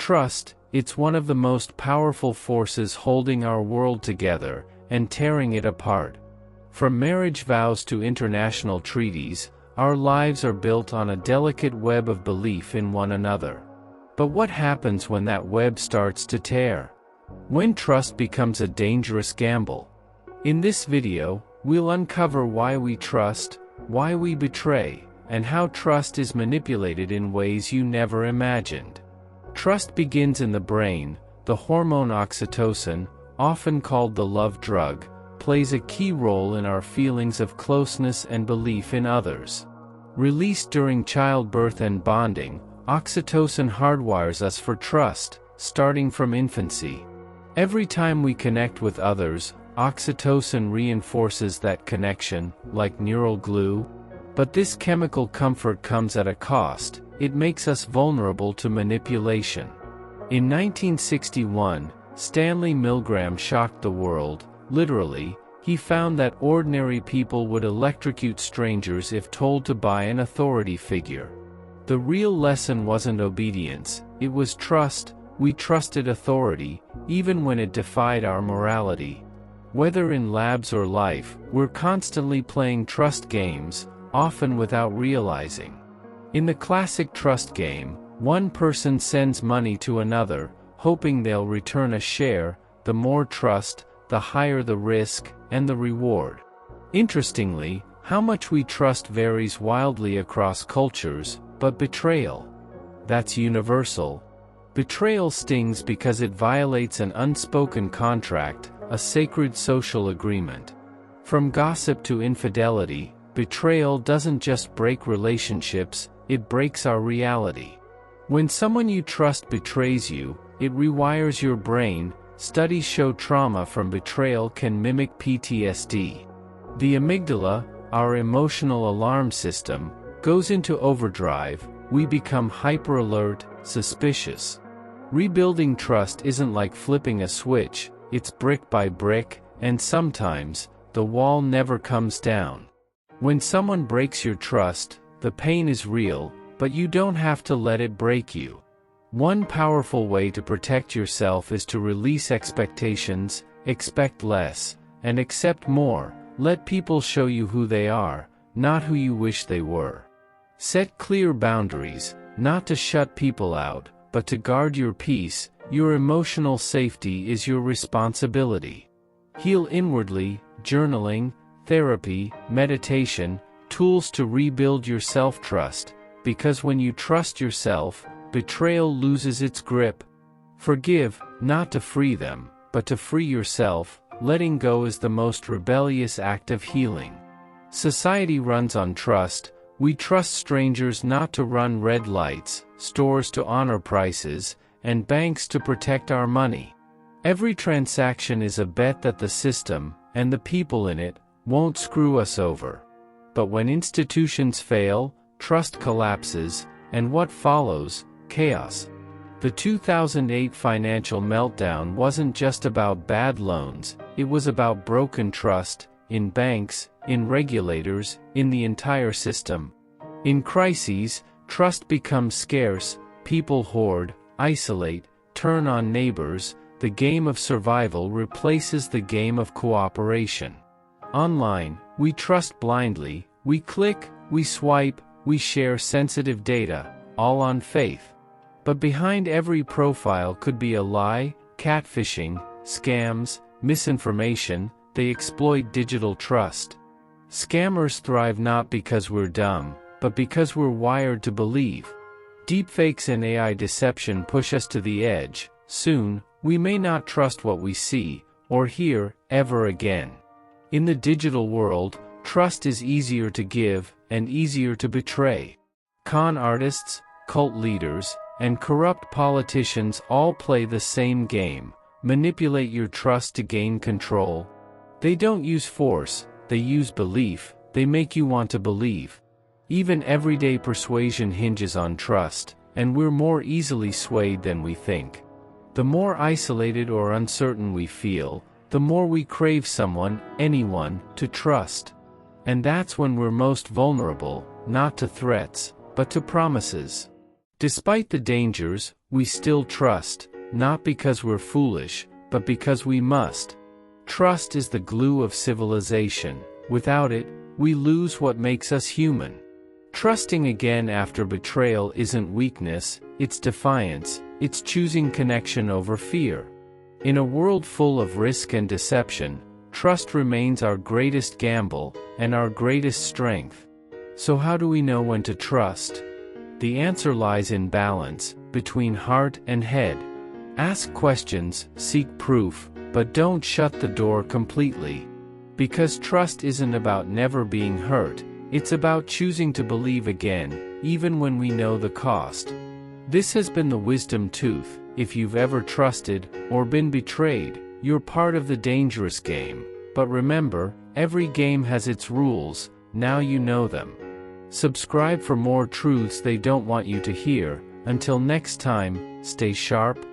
Trust, it's one of the most powerful forces holding our world together and tearing it apart. From marriage vows to international treaties, our lives are built on a delicate web of belief in one another. But what happens when that web starts to tear? When trust becomes a dangerous gamble? In this video, we'll uncover why we trust, why we betray, and how trust is manipulated in ways you never imagined. Trust begins in the brain. The hormone oxytocin, often called the love drug, plays a key role in our feelings of closeness and belief in others. Released during childbirth and bonding, oxytocin hardwires us for trust, starting from infancy. Every time we connect with others, oxytocin reinforces that connection, like neural glue. But this chemical comfort comes at a cost. It makes us vulnerable to manipulation. In 1961, Stanley Milgram shocked the world. Literally, he found that ordinary people would electrocute strangers if told to buy an authority figure. The real lesson wasn't obedience, it was trust. We trusted authority, even when it defied our morality. Whether in labs or life, we're constantly playing trust games, often without realizing. In the classic trust game, one person sends money to another, hoping they'll return a share. The more trust, the higher the risk, and the reward. Interestingly, how much we trust varies wildly across cultures, but betrayal, that's universal. Betrayal stings because it violates an unspoken contract, a sacred social agreement. From gossip to infidelity, betrayal doesn't just break relationships, it breaks our reality. When someone you trust betrays you, it rewires your brain. Studies show trauma from betrayal can mimic PTSD. The amygdala, our emotional alarm system, goes into overdrive. We become hyper-alert, suspicious. Rebuilding trust isn't like flipping a switch, it's brick by brick, and sometimes, the wall never comes down. When someone breaks your trust, the pain is real, but you don't have to let it break you. One powerful way to protect yourself is to release expectations, expect less, and accept more. Let people show you who they are, not who you wish they were. Set clear boundaries, not to shut people out, but to guard your peace. Your emotional safety is your responsibility. Heal inwardly, journaling, therapy, meditation, tools to rebuild your self-trust, because when you trust yourself, betrayal loses its grip. Forgive, not to free them, but to free yourself. Letting go is the most rebellious act of healing. Society runs on trust. We trust strangers not to run red lights, stores to honor prices, and banks to protect our money. Every transaction is a bet that the system, and the people in it, won't screw us over. But when institutions fail, trust collapses, and what follows? Chaos. The 2008 financial meltdown wasn't just about bad loans, it was about broken trust, in banks, in regulators, in the entire system. In crises, trust becomes scarce, people hoard, isolate, turn on neighbors. The game of survival replaces the game of cooperation. Online, we trust blindly, we click, we swipe, we share sensitive data, all on faith. But behind every profile could be a lie, catfishing, scams, misinformation. They exploit digital trust. Scammers thrive not because we're dumb, but because we're wired to believe. Deepfakes and AI deception push us to the edge. Soon, we may not trust what we see, or hear, ever again. In the digital world, trust is easier to give, and easier to betray. Con artists, cult leaders, and corrupt politicians all play the same game. Manipulate your trust to gain control. They don't use force, they use belief. They make you want to believe. Even everyday persuasion hinges on trust, and we're more easily swayed than we think. The more isolated or uncertain we feel, the more we crave someone, anyone, to trust. And that's when we're most vulnerable, not to threats, but to promises. Despite the dangers, we still trust, not because we're foolish, but because we must. Trust is the glue of civilization. Without it, we lose what makes us human. Trusting again after betrayal isn't weakness, it's defiance, it's choosing connection over fear. In a world full of risk and deception, trust remains our greatest gamble, and our greatest strength. So how do we know when to trust? The answer lies in balance, between heart and head. Ask questions, seek proof, but don't shut the door completely. Because trust isn't about never being hurt, it's about choosing to believe again, even when we know the cost. This has been the Wisdom Tooth. If you've ever trusted, or been betrayed, you're part of the dangerous game. But remember, every game has its rules, now you know them. Subscribe for more truths they don't want you to hear. Until next time, stay sharp,